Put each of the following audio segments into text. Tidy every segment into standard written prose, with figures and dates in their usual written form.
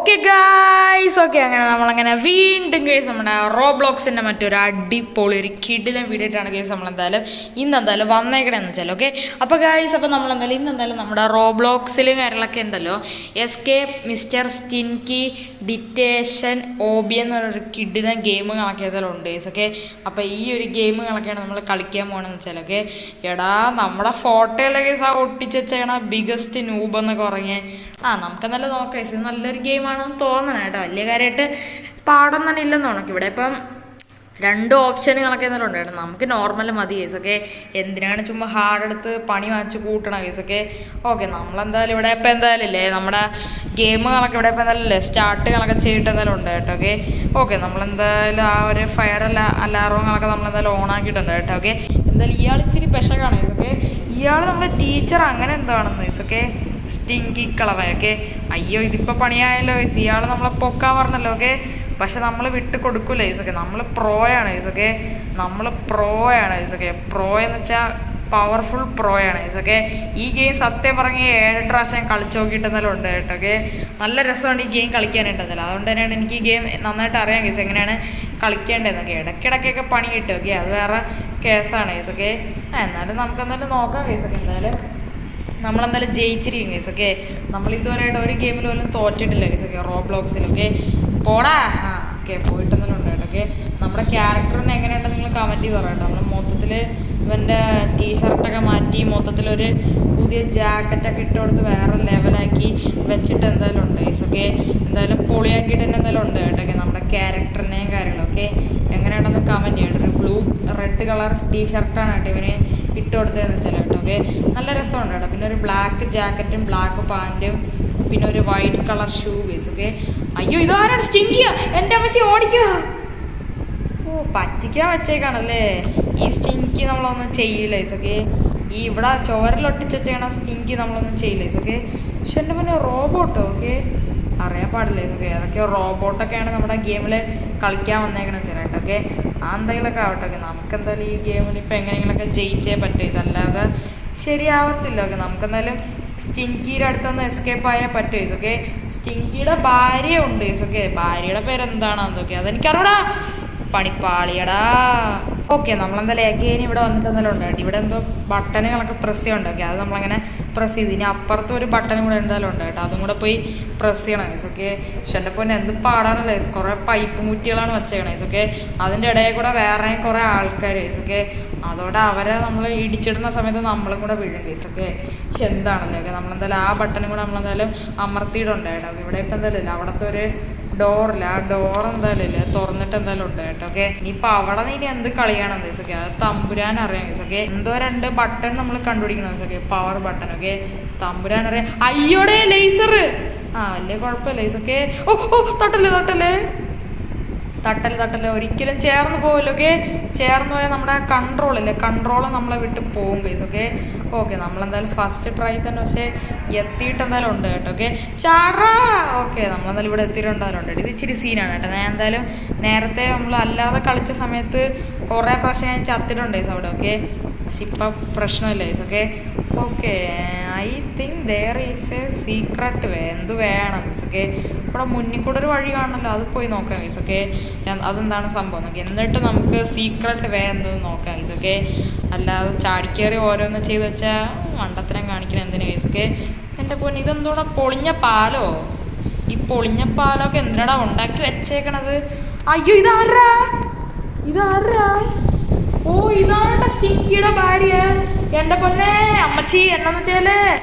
Okay guys, okay അങ്ങനെ നമ്മളങ്ങനെ വീണ്ടും കേസ് നമ്മുടെ റോബ്ലോക്സിൻ്റെ മറ്റൊരു അടിപൊളി ഒരു കിടിലൻ വീഡിയോ ആയിട്ടാണ് കേസ് നമ്മളെന്തായാലും ഇന്നെന്തായാലും വന്നേക്കണമെന്ന് വെച്ചാൽ ഓക്കെ. അപ്പോൾ ഗായ്സ്, അപ്പോൾ നമ്മളെന്തായാലും ഇന്നെന്തായാലും നമ്മുടെ റോബ്ലോക്സിൽ കാര്യങ്ങളൊക്കെ ഉണ്ടല്ലോ, എസ്കേപ്പ്, മിസ്റ്റർ സ്റ്റിൻകി, ഡിറ്റേഷൻ, ഓബി എന്ന് പറഞ്ഞൊരു കിടിലൻ ഗെയിമുകളൊക്കെ ഏതായാലും ഉണ്ട് കേസ് ഓക്കെ. അപ്പോൾ ഈ ഒരു ഗെയിമുകളൊക്കെയാണ് നമ്മൾ കളിക്കാൻ പോകണമെന്ന് വെച്ചാൽ ഓക്കെ. എടാ നമ്മുടെ ഫോട്ടോയിലെ കേസ് ആ ഒട്ടിച്ച് വെച്ചാണ് ബിഗസ്റ്റ് നൂബ് എന്നൊക്കെ പറഞ്ഞേ. നമുക്കെന്നാലും നോക്കാം, ഇത് നല്ലൊരു ഗെയിമാണെന്ന് തോന്നണം കേട്ടോ. വലിയ കാര്യമായിട്ട് പാടം തന്നെ ഇല്ലെന്ന് തോന്നുന്നു. ഇവിടെ ഇപ്പം രണ്ട് ഓപ്ഷനുകളൊക്കെ എന്നാലും ഉണ്ടായിരുന്നു. നമുക്ക് നോർമൽ മതി കേസൊക്കെ. എന്തിനാണ് ചുമ്മാ ഹാർഡ് എടുത്ത് പണി വാങ്ങിച്ച് കൂട്ടണം കേസൊക്കെ. ഓക്കെ, നമ്മളെന്തായാലും ഇവിടെ ഇപ്പം എന്തായാലും ഇല്ലേ നമ്മുടെ ഗെയിമുകളൊക്കെ ഇവിടെ ഇപ്പം എന്തായാലും ഇല്ലേ സ്റ്റാർട്ടുകളൊക്കെ ചെയ്തിട്ട് എന്തായാലും ഉണ്ട് കേട്ടോ ഓക്കെ. ഓക്കെ, നമ്മളെന്തായാലും ആ ഒരു ഫയർ അലാറങ്ങളൊക്കെ നമ്മളെന്തായാലും ഓൺ ആക്കിയിട്ടുണ്ട് കേട്ടോ ഓക്കെ. എന്തായാലും ഇയാൾ ഇച്ചിരി പെശകാണ് കേസൊക്കെ. ഇയാൾ നമ്മുടെ ടീച്ചർ അങ്ങനെ എന്താണെന്ന് കേസൊക്കെ. സ്റ്റിങ്കി കളവയൊക്കെ. അയ്യോ, ഇതിപ്പോൾ പണിയായല്ലോ കേസ്. ഇയാൾ നമ്മളെ പൊക്കാൻ പറഞ്ഞല്ലോ ഓക്കെ. പക്ഷെ നമ്മൾ വിട്ട് കൊടുക്കൂല ഈസൊക്കെ. നമ്മൾ പ്രോയാണ് ഈസൊക്കെ. നമ്മൾ പ്രോയാണ് ഈസൊക്കെ. പ്രോ എന്ന് വെച്ചാൽ പവർഫുൾ പ്രോയാണ് ഈസൊക്കെ. ഈ ഗെയിം സത്യം പറഞ്ഞ് 7 പ്രാവശ്യം കളിച്ച് നോക്കിയിട്ടെന്നാലും ഉണ്ട് കേട്ടോ ഓക്കെ. നല്ല രസമാണ് ഈ ഗെയിം കളിക്കാനായിട്ടെന്നല്ല. അതുകൊണ്ട് തന്നെയാണ് എനിക്ക് ഈ ഗെയിം നന്നായിട്ട് അറിയാം കേസ് എങ്ങനെയാണ് കളിക്കേണ്ടതെന്നൊക്കെ. ഇടയ്ക്കിടയ്ക്കൊക്കെ പണി കിട്ടും ഓക്കെ. അത് വേറെ കേസാണ് കേസൊക്കെ. എന്നാലും നമുക്കെന്തായാലും നോക്കാം കേസൊക്കെ. എന്തായാലും നമ്മളെന്തായാലും ജയിച്ചിരിക്കും കേസൊക്കെ. നമ്മൾ ഇതുവരെയായിട്ട് ഒരു ഗെയിമിൽ പോലും തോറ്റിട്ടില്ല കേസൊക്കെ റോബ്ലോക്സിലൊക്കെ. പോടാ ഓക്കെ, പോയിട്ടെന്തെങ്കിലും ഉണ്ട് കേട്ടോ ഓക്കെ. നമ്മുടെ ക്യാരക്ടറിന് എങ്ങനെയുണ്ടെന്ന് നിങ്ങൾ കമൻറ്റ് ചെയ്ത് പറയാം കേട്ടോ. നമ്മൾ മൊത്തത്തിൽ ഇവൻ്റെ ടീഷർട്ടൊക്കെ മാറ്റി മൊത്തത്തിലൊരു പുതിയ ജാക്കറ്റൊക്കെ ഇട്ട് കൊടുത്ത് വേറെ ലെവലാക്കി വെച്ചിട്ട് എന്തായാലും ഉണ്ട് കേസൊക്കെ. എന്തായാലും പൊളിയാക്കിയിട്ട് തന്നെ എന്തായാലും ഉണ്ട് കേട്ടോ ഓക്കെ. നമ്മുടെ ക്യാരക്ടറിനെയും കാര്യങ്ങളൊക്കെ എങ്ങനെയുണ്ടെന്ന് കമൻറ്റ് ചെയ്യണം. ഒരു ബ്ലൂ റെഡ് കളർ ടീഷർട്ടാണ് കേട്ടോ ഇവന് ഇട്ട് കൊടുത്തതെന്ന് വെച്ചാൽ കേട്ടോ ഓക്കെ. നല്ല രസമുണ്ട് കേട്ടോ. പിന്നെ ഒരു ബ്ലാക്ക് ജാക്കറ്റും ബ്ലാക്ക് പാൻറ്റും പിന്നെ ഒരു white colour shoe case okay. അയ്യോ, ഇതാരാണ് സ്റ്റിങ്കിയ? എൻ്റെ അമ്മച്ചി ഓടിക്കുക. ഓ, പറ്റിക്കാൻ വെച്ചേക്കാണല്ലേ ഈ സ്റ്റിങ്കി. നമ്മളൊന്നും ചെയ്യില്ല കേസ് ഓക്കെ. ഈ ഇവിടെ ചോരലൊട്ടിച്ച് വെച്ചേക്കണ സ്റ്റിങ്കി നമ്മളൊന്നും ചെയ്യില്ല കേസ് ഓക്കെ. പക്ഷെ എൻ്റെ മുന്നേ റോബോട്ടോ ഓക്കെ. അറിയാൻ പാടില്ല കേസ് ഓക്കെ. അതൊക്കെ റോബോട്ടൊക്കെയാണ് നമ്മുടെ ഗെയിമിൽ കളിക്കാൻ വന്നേക്കണം ചേട്ടാ ഓക്കെ. ആ എന്തെങ്കിലുമൊക്കെ ആവട്ടെ ഓക്കെ. നമുക്കെന്തായാലും ഈ ഗെയിമിൽ ഇപ്പോൾ എങ്ങനെയെങ്കിലുമൊക്കെ ജയിച്ചേ പറ്റും. അല്ലാതെ ശരിയാവത്തില്ല ഓക്കെ. നമുക്കെന്തായാലും സ്റ്റിങ്കിയുടെ അടുത്തൊന്ന് എസ്കേപ്പ് ആയാൽ പറ്റും ഓക്കെ. സ്റ്റിങ്കിയുടെ ഭാര്യ ഉണ്ട് ഓക്കെ. ഭാര്യയുടെ പേരെന്താണെന്നൊക്കെ അതെനിക്കറിയടാ. പണിപ്പാളിയടാ. ഓക്കെ, നമ്മളെന്തായാലും എഗെയിൻ ഇവിടെ വന്നിട്ട് എന്തായാലും ഉണ്ട് കേട്ടോ. ഇവിടെ എന്തോ ബട്ടണുകളൊക്കെ പ്രസ് ചെയ്യണ്ട ഓക്കെ. അത് നമ്മളങ്ങനെ പ്രസ് ചെയ്ത് ഇനി അപ്പുറത്തും ഒരു ബട്ടൺ കൂടെ എന്തായാലും ഉണ്ട് കേട്ടോ. അതും കൂടെ പോയി പ്രസ് ചെയ്യണം ഗൈസ് ഓക്കെ. പക്ഷെ എൻ്റെ പൊന്നെ എന്ത് പാടാണല്ലോ ഗൈസ്. കുറേ പൈപ്പ് മുറ്റികളാണ് വെച്ചേക്കണം ഗൈസ് ഓക്കെ. അതിൻ്റെ ഇടയിൽ കൂടെ വേറെയും കുറേ ആൾക്കാർ ഗൈസ് ഓക്കെ. അതോടെ അവരെ നമ്മൾ ഇടിച്ചിടുന്ന സമയത്ത് നമ്മളും കൂടെ വീഴും ഗൈസ് ഓക്കെ. എന്താണല്ലോ ഓക്കെ. നമ്മളെന്തായാലും ആ ബട്ടണും കൂടെ നമ്മളെന്തായാലും അമർത്തിയിട്ടുണ്ട് കേട്ടോ. ഇവിടെ ഇപ്പം എന്തായാലും ഇല്ല, അവിടുത്തെ ഒരു ഡോറില്ല. ആ ഡോർ എന്തായാലും ഇല്ല, തുറന്നിട്ട് എന്തായാലും ഉണ്ട് കേട്ടോ ഓക്കെ. ഇനിയിപ്പോൾ അവിടെ നിന്ന് ഇനി എന്ത് കളിയാണെന്ന് ഗൈസ് ഓക്കെ. അത് തമ്പുരാൻ അറിയാം ഗൈസ് ഓക്കെ. എന്തോ 2 ബട്ടൺ നമ്മൾ കണ്ടുപിടിക്കണം guys okay. Power button okay. തമ്പുരാൻ അറിയാം. അയ്യോടെ ലേസർ. വലിയ കുഴപ്പമില്ല ഗൈസ് ഓക്കെ. ഓ ഓ, തട്ടല്ലേ ഒരിക്കലും ചേർന്ന് പോകല്ലോ ഓക്കെ. ചേർന്ന് പോയാൽ നമ്മുടെ കൺട്രോൾ നമ്മളെ വിട്ട് പോകും ഗൈസ് ഓക്കെ. ഓക്കെ, നമ്മളെന്തായാലും ഫസ്റ്റ് ട്രൈ തന്നെ പക്ഷേ എത്തിയിട്ട് എന്തായാലും ഉണ്ട് കേട്ടോ ഓക്കെ. ചാടാ ഓക്കെ. നമ്മളെന്തായാലും ഇവിടെ എത്തിയിട്ടുണ്ടായാലും ഉണ്ട്. ഇത് ഇച്ചിരി സീനാണ് കേട്ടോ. ഞാൻ എന്തായാലും നേരത്തെ നമ്മൾ അല്ലാതെ കളിച്ച സമയത്ത് കുറേ പ്രാവശ്യം ഞാൻ ചത്തിട്ടുണ്ട് ഗൈസ് അവിടെ ഓക്കെ. പക്ഷെ ഇപ്പം പ്രശ്നമില്ല guys okay. Okay, I think there is a secret way. എന്ത് വേണം ഗൈസ് ഓക്കെ. ഇവിടെ മുന്നിൽ കൂടെ ഒരു വഴി കാണണമല്ലോ, അത് പോയി നോക്കാം ഗൈസ് ഓക്കെ. അതെന്താണ് സംഭവം നോക്കി. എന്നിട്ട് നമുക്ക് സീക്രട്ട് വേ എന്തെന്ന് നോക്കാം ഗൈസ് ഓക്കെ. അല്ലാതെ ചാടിക്കേറി ഓരോന്ന് ചെയ്ത് വെച്ചാൽ മണ്ടത്തരം കാണിക്കണം എന്തിനാ ഗൈസ് ഓക്കെ. എൻ്റെ പൊന്ന്, ഇതെന്തോടാ പൊളിഞ്ഞ പാലോ? ഈ പൊളിഞ്ഞ പാലമൊക്കെ എന്തിനാടാ ഉണ്ടാക്കി വെച്ചേക്കണത്? അയ്യോ, ഇതാരാ? ഓ, ഇതാണ് സ്റ്റിങ്കിയുടെ ഭാര്യ. എൻ്റെ പൊന്നെ അമ്മച്ചി, എന്നൊന്ന് ചെയ്യലേ.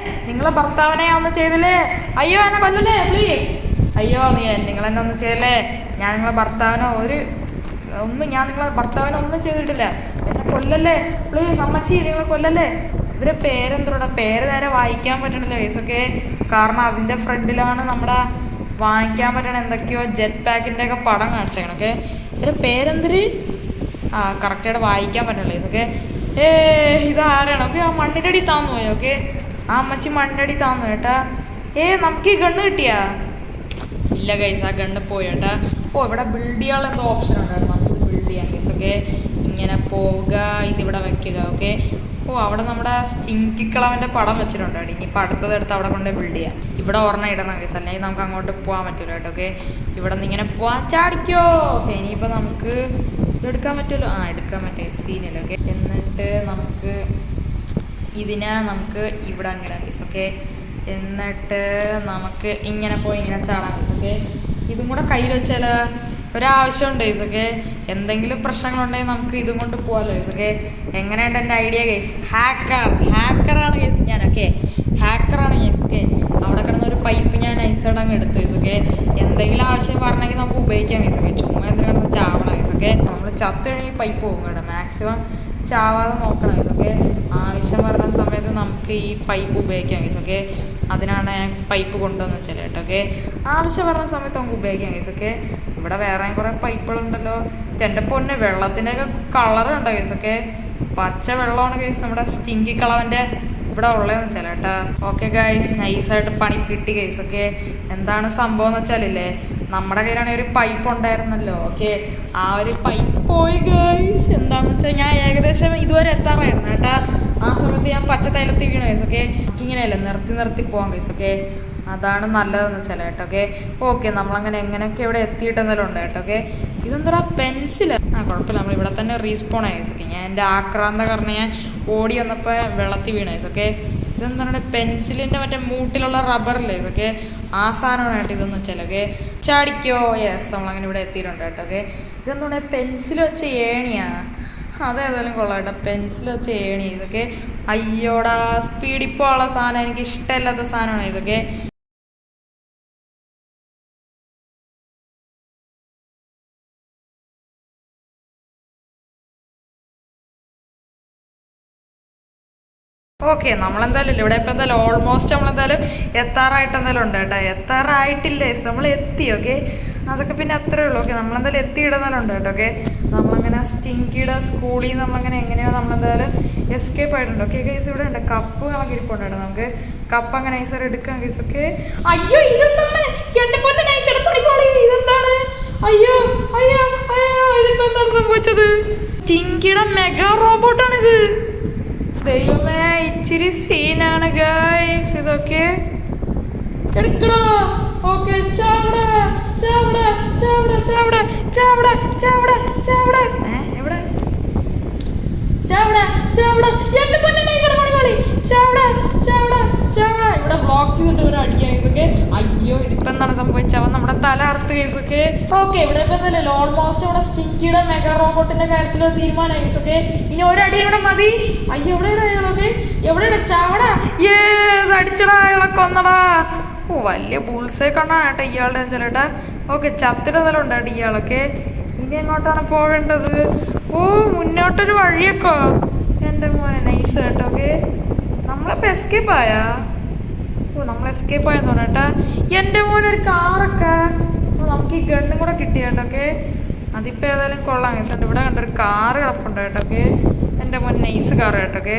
നിങ്ങളെ ഭർത്താവിനെ ഒന്ന് ചെയ്തല്ലേ. അയ്യോ, എന്നെ കൊല്ലല്ലേ പ്ലീസ്. അയ്യോ, നിങ്ങളെന്നെ ഒന്ന് ചെയ്യല്ലേ. ഞാൻ നിങ്ങളെ ഭർത്താവിനെ ഒന്നും ചെയ്തിട്ടില്ല. എന്നെ കൊല്ലല്ലേ പ്ലീസ് അമ്മച്ചി, നിങ്ങളെ കൊല്ലല്ലേ. ഇവരെ പേരെന്തോടാ? പേര് നേരെ വായിക്കാൻ പറ്റണില്ല കേസൊക്കെ. കാരണം അതിൻ്റെ ഫ്രണ്ടിലാണ് നമ്മുടെ വാങ്ങിക്കാൻ പറ്റണ എന്തൊക്കെയോ ജെറ്റ് പാക്കിൻ്റെ ഒക്കെ പടം കാണിച്ചേക്കണം ഓക്കെ. ഇവരെ പേരെന്തൊരു കറക്റ്റായിട്ട് വായിക്കാൻ പറ്റണില്ല കേസൊക്കെ. ഇതാരാണ് ഓക്കെ. ആ മണ്ണിൻ്റെ അടി താന്നു പോയോ ഓക്കെ. ആ അമ്മച്ചി മണ്ണിൻ്റെ അടി താന്നു കേട്ടാ. നമുക്ക് ഈ ഗണ്ണ് കിട്ടിയാ? ഇല്ല ഗൈസ്, ആ ഗണ്ണ് പോയി കേട്ടാ. ഓ, ഇവിടെ ബിൽഡ് ചെയ്യാനുള്ള എന്തോ ഓപ്ഷൻ ഉണ്ടായിരുന്നു. നമുക്കിത് ബിൽഡ് ചെയ്യാം ഗൈസ് ഓക്കെ. ഇങ്ങനെ പോവുക, ഇതിവിടെ വയ്ക്കുക ഓക്കെ. ഓ അവിടെ നമ്മുടെ സ്റ്റിങ്കിക്കളവൻ്റെ പടം വെച്ചിട്ടുണ്ട് കേട്ടോ. ഇനിയിപ്പോൾ അടുത്തതെടുത്ത് അവിടെ കൊണ്ട് ബിൽഡ് ചെയ്യാം. ഇവിടെ ഒരെണ്ണം ഇടണം കേസ്, അല്ലെങ്കിൽ നമുക്ക് അങ്ങോട്ട് പോകാൻ പറ്റില്ല കേട്ടോ. ഓക്കെ, ഇവിടെ നിന്ന് ഇങ്ങനെ പോവാൻ ചാടിക്കോ. ഓക്കെ, ഇനിയിപ്പോൾ നമുക്ക് ഇതെടുക്കാൻ പറ്റുമല്ലോ. എടുക്കാൻ പറ്റിയ സീനില്ല. ഓക്കെ, എന്നിട്ട് നമുക്ക് ഇതിനെ നമുക്ക് ഇവിടെ അങ്ങനെ കേസ്. ഓക്കെ, എന്നിട്ട് നമുക്ക് ഇങ്ങനെ പോയി ഇങ്ങനെ ചാടാം കേസ്. ഓക്കെ, ഇതും കൂടെ കയ്യിൽ വെച്ചാൽ ഒരാവശ്യമുണ്ട് കേസ്. ഓക്കെ, എന്തെങ്കിലും പ്രശ്നങ്ങളുണ്ടെങ്കിൽ നമുക്ക് ഇതും കൊണ്ട് പോകാമല്ലോ കേസ്. ഓക്കെ, എങ്ങനെയുണ്ട് എൻ്റെ ഐഡിയ കേസ്? ഹാക്കറാണ് കേസ് ഞാൻ. ഓക്കെ, ഹാക്കറാണ് കേസ്. ഓക്കെ, അവിടെ കിടന്നൊരു പൈപ്പ് ഞാൻ നൈസായിട്ട് അങ്ങ് എടുത്തു കേസ്. ഓക്കെ, എന്തെങ്കിലും ആവശ്യം പറഞ്ഞെങ്കിൽ നമുക്ക് ഉപയോഗിക്കാം കേസ്. ഓക്കെ, ചുമ്മാ എന്തിനാ കിടന്ന് ചാവണം കേസ്. ഓക്കെ, നമ്മൾ ചത്ത് കഴിഞ്ഞ് പൈപ്പ് പോകും കേട്ടോ. മാക്സിമം ചാവാതെ നോക്കണം കേസ്. ഓക്കെ, ആവശ്യം പറഞ്ഞ സമയത്ത് നമുക്ക് ഈ പൈപ്പ് ഉപയോഗിക്കാം കേസ്. ഓക്കെ, അതിനാണ് ഞാൻ പൈപ്പ് കൊണ്ടുവന്ന് വെച്ചാൽ കേട്ടോ. ഓക്കെ, ആവശ്യം പറഞ്ഞ സമയത്ത് നമുക്ക് ഉപയോഗിക്കാം കേസ്. ഓക്കെ, ഇവിടെ വേറെ കുറേ പൈപ്പുകളുണ്ടല്ലോ. എൻ്റെ പൊന്നെ, വെള്ളത്തിൻ്റെയൊക്കെ കളറുണ്ടോ കേസ്. ഓക്കെ, പച്ച വെള്ളമാണ് കേസ് നമ്മുടെ സ്റ്റിങ്കിക്കളവൻ്റെ ഇവിടെ ഉള്ളതെന്ന് വെച്ചാൽ കേട്ടോ. ഓക്കെ ഗൈസ്, നൈസായിട്ട് പണി കിട്ടി കേസ്. ഓക്കെ, എന്താണ് സംഭവം എന്ന് വെച്ചാലില്ലേ, നമ്മുടെ കയ്യിലാണെങ്കിൽ ഒരു പൈപ്പ് ഉണ്ടായിരുന്നല്ലോ. ഓക്കെ, ആ ഒരു പൈപ്പ് പോയി ഗൈസ്. എന്താണെന്ന് വെച്ചാൽ ഞാൻ ഏകദേശം ഇതുവരെ എത്താറായിരുന്നു കേട്ടോ. ആ സമയത്ത് ഞാൻ പച്ച തൈലത്തിൽ വീണ കേസ്. ഓക്കെ, എനിക്കിങ്ങനെയല്ലേ നിർത്തി പോകാം കേസ്. ഓക്കെ, അതാണ് നല്ലതെന്ന് വെച്ചാൽ കേട്ടോ. ഓക്കെ, നമ്മളങ്ങനെ എങ്ങനെയൊക്കെ ഇവിടെ എത്തിയിട്ടെന്നാലും ഉണ്ട് കേട്ടോ. ഓക്കെ, ഇതെന്താ പെൻസിൽ? കുഴപ്പമില്ല, നമ്മൾ ഇവിടെ തന്നെ റീസ്പോൺ ആയി കേസ്. ഓക്കെ, ഞാൻ എൻ്റെ ആക്രാന്ത കാരണം ഞാൻ ഓടി വന്നപ്പോൾ വെള്ളത്തിൽ വീണ കേസ്. ഓക്കെ, ഇതെന്താണ് പെൻസിലിൻ്റെ മറ്റേ മൂട്ടിലുള്ള റബ്ബറില്ലേ? ഓക്കെ, ആ സാധനമാണ് കേട്ടോ ഇതെന്ന് വെച്ചാൽ. ഓക്കെ, ചാടിക്കോ. യെസ്, നമ്മളങ്ങനെ ഇവിടെ എത്തിയിട്ടുണ്ട് കേട്ടോ. ഓക്കെ, ഇതെന്താണ് പെൻസിൽ വെച്ച ഏണിയാ? അതേതായാലും കൊള്ളാം കേട്ടോ, പെൻസിൽ വെച്ച ഏണി. ഇതൊക്കെ അയ്യോടാ സ്പീഡിപ്പോൾ ഉള്ള സാധനം, എനിക്ക് ഇഷ്ടമില്ലാത്ത സാധനമാണ് ഇതൊക്കെ. ഓക്കെ, നമ്മളെന്തായാലും ഇവിടെ ഇപ്പം എന്തായാലും ഓൾമോസ്റ്റ് നമ്മളെന്തായാലും എത്താറായിട്ട് എന്തായാലും ഉണ്ട് കേട്ടോ. എത്താറായിട്ടില്ലേ, നമ്മൾ എത്തി. ഓക്കെ, അതൊക്കെ പിന്നെ അത്രേ ഉള്ളൂ. ഓക്കെ, നമ്മളെന്തായാലും എത്തിയിടുന്നാലും ഉണ്ട് കേട്ടോ. ഓക്കെ, നമ്മളങ്ങനെ സ്റ്റിങ്കിയുടെ സ്കൂളിൽ നിന്ന് നമ്മളങ്ങനെ എങ്ങനെയോ നമ്മളെന്തായാലും എസ്കേപ്പ് ആയിട്ടുണ്ട്. ഓക്കെ ഗൈസ്, ഇവിടെ ഉണ്ട് കപ്പ് കണക്ക് ഇരിപ്പുണ്ട് കേട്ടോ. നമുക്ക് കപ്പ് അങ്ങനെ നൈസർ എടുക്കാം ഗൈസ്. ഓക്കെ, അയ്യോ ഇതെന്താണ് എൻ്റെ പൊന്നെ നൈസർ പണിപാടി? ഇതെന്താണ്? അയ്യോ അയ്യോ അയ്യോ, ഇതിപ്പോ എന്താണ് സംഭവിച്ചത്? സ്റ്റിങ്കിയുടെ മെഗാ റോബോട്ടാണിത്. ദൈവമേ, ഇച്ചിരി സീനാണ് ഗൈസ് ഇതൊക്കെ. എടുക്കണോ? ഓക്കെ, ചാവട ചാവട ചാവട ചാവട ചാവട ചാവട ചാവട. എവിടെ? ചാവട ചാവട, എന്റെ പൊന്നെ നൈസർ പണിപാളി. ചാവട ചാവട ചാവട. ഇവിടെ ബ്ലോക്ക് ചെയ്തിട്ട് ഇവരെ അടിക്കാൻ കേസൊക്കെ. അയ്യോ, ഇതിപ്പോ എന്താണ് സംഭവിച്ചത്? അവൻ നമ്മുടെ തല അറുത്ത് കേസൊക്കെ. ഓക്കെ, ഇവിടെ ഇപ്പൊ എന്തല്ലേ ഓൾമോസ്റ്റ് ഇവിടെ സ്റ്റിങ്കിയുടെ മെഗാ റോബോട്ടിന്റെ കാര്യത്തിൽ തീരുമാനമായി കേസൊക്കെ. ഇനി ഒരടി ഇവിടെ മതി. അയ്യോ, എവിടെയാണ് അയാളൊക്കെ? എവിടെയാണ്? ചാവട. യേസ്, അടിച്ചടാ, അയാളെ കൊന്നടാ. ഓ, വലിയ ബുൾസേ കണ്ണാണ് കേട്ടോ ഇയാളുടെ ചേട്ടാ. ഓക്കെ, ചത്തിടുന്നല്ലോ ഉണ്ട് കേട്ടോ ഇയാളൊക്കെ. ഇനി എങ്ങോട്ടാണ് പോവേണ്ടത്? ഓ, മുന്നോട്ടൊരു വഴിയൊക്കെ. എൻ്റെ മോനെ നൈസ് കേട്ടോ. ഓക്കെ, നമ്മളിപ്പോൾ എസ്കേപ്പ് ആയാ? ഓ, നമ്മൾ എസ്കേപ്പ് ആയെന്ന് പറഞ്ഞേട്ടാ. എൻ്റെ മോനൊരു കാറൊക്കെ. ഓ, നമുക്ക് ഈ ഗണ്ണും കൂടെ കിട്ടി കേട്ടോ. ഓക്കെ, അതിപ്പോൾ ഏതായാലും കൊള്ളാം കേസുണ്ട്. ഇവിടെ കണ്ടൊരു കാറ് കിടപ്പുണ്ട് കേട്ടോ. ഓക്കെ, എൻ്റെ മോൻ നൈസ് കാറ് കേട്ടോ. ഓക്കെ,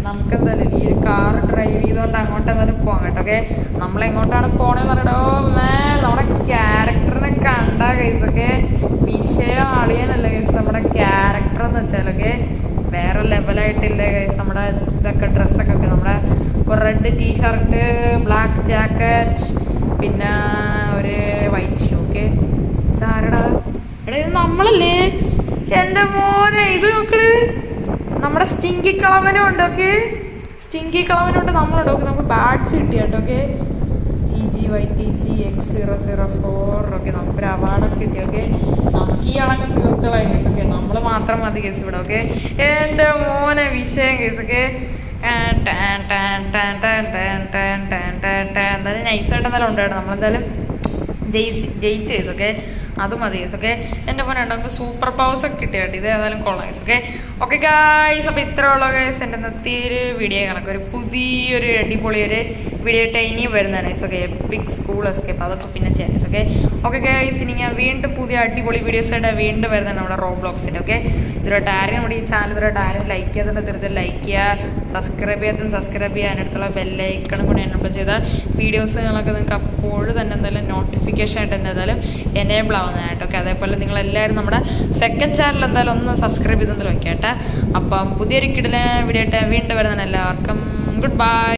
നമുക്ക് എന്തായാലും ഈ ഒരു കാർ ഡ്രൈവ് ചെയ്തുകൊണ്ട് അങ്ങോട്ട് എന്തായാലും പോകാം കേട്ടോ. ഓക്കെ, നമ്മളെങ്ങോട്ടാണ് പോകണമെന്ന് പറഞ്ഞിട്ടോ നമ്മുടെ ക്യാരക്ടറിനെ കണ്ടാ കേസൊക്കെ വിഷയം അളിയാനല്ല കേസ്. നമ്മുടെ ക്യാരക്ടർ എന്ന് വെച്ചാലൊക്കെ വേറെ ലെവലായിട്ടില്ല കേസ്. നമ്മുടെ ഇതൊക്കെ ഡ്രസ്സൊക്കെ നമ്മുടെ റെഡ് ടീഷർട്ട്, ബ്ലാക്ക് ജാക്കറ്റ്, പിന്നെ ഒരു വൈറ്റ് ഷൂ. ഓക്കെ, ഇതാരടാ? എടാ, ഇത് നമ്മളല്ലേ? എൻ്റെ മോനെ, ഇത് നോക്കണ്, നമ്മുടെ സ്റ്റിങ്കി കളവനും ഉണ്ട്. ഓക്കെ, സ്റ്റിങ്കി കളവനും ഉണ്ട്, നമ്മളുണ്ട്. ഓക്കെ, നമുക്ക് ബാഡ്ജ് കിട്ടി കേട്ടോ. Okay, GGYTGX004. ഓക്കെ, നമുക്കൊരു അവാർഡൊക്കെ കിട്ടി. ഓക്കെ, നമുക്ക് ഈ അളങ്ങ് തീർത്തുള്ള കേസ്. ഓക്കെ, നമ്മൾ മാത്രം മതി കേസ് ഇവിടെ. ഓക്കെ, എൻ്റെ മോനെ വിഷയം കേസ്. ഓക്കെ, എന്തായാലും നൈസായിട്ട് എന്തായാലും ഉണ്ട് കേട്ടോ. നമ്മളെന്തായാലും ജയിച്ചു കേസ്. ഓക്കെ, അത് മതി കേസ്. ഓക്കെ, എൻ്റെ മോനെ നമുക്ക് സൂപ്പർ പവേഴ്സ് ഒക്കെ കിട്ടിയ കേട്ടോ. ഇത് ഏതായാലും കൊള്ളാം കേസ്. ഓക്കെ ഓക്കെ ഗായ്സ്, അപ്പോൾ ഇത്ര ഉള്ള ഗൈസ് എൻ്റെ ഇന്നത്തെ ഒരു വീഡിയോ കണക്ക് ഒരു പുതിയൊരു അടിപൊളി ഒരു വീഡിയോ ആയിട്ട് ഇനിയും വരുന്നതാണ് guys. Okay, EPIC school escape അതൊക്കെ പിന്നെ ചെയ്യാം ഗൈസ്. ഓക്കെ ഓക്കെ ഗൈസ്, ഇനി ഞാൻ വീണ്ടും പുതിയ അടിപൊളി വീഡിയോസായിട്ട് വീണ്ടും വരുന്നതാണ് നമ്മുടെ റോബ്ലോക്സിൻ്റെ. ഓക്കെ, ഇതിലോട്ട് ആരും നമ്മുടെ ഈ ചാനൽ ഇതിലോട്ട് ആരും ലൈക്ക് ചെയ്യാത്തതുകൊണ്ട് തീർച്ചയായും ലൈക്ക് ചെയ്യുക, സബ്സ്ക്രൈബ് ചെയ്യുക, അതിനടുത്തുള്ള ബെല്ലൈക്കണും കൂടി എനേബിൾ ചെയ്താൽ വീഡിയോസുകളൊക്കെ നിങ്ങൾക്ക് അപ്പോഴും തന്നെ എന്തായാലും നോട്ടിഫിക്കേഷൻ ആയിട്ട് തന്നെ എന്തായാലും എനേബിൾ ആവുന്നതായിട്ട്. ഓക്കെ, അതേപോലെ നിങ്ങളെല്ലാവരും നമ്മുടെ സെക്കൻഡ് ചാനൽ എന്തായാലും ഒന്ന് സബ്സ്ക്രൈബ് ചെയ്തെന്ന് വെക്കട്ടെ. അപ്പം പുതിയൊരു കിടിലൻ വീഡിയോ ആയിട്ട് വീണ്ടും വരുന്നതാണ്. എല്ലാവർക്കും ഗുഡ് ബൈ.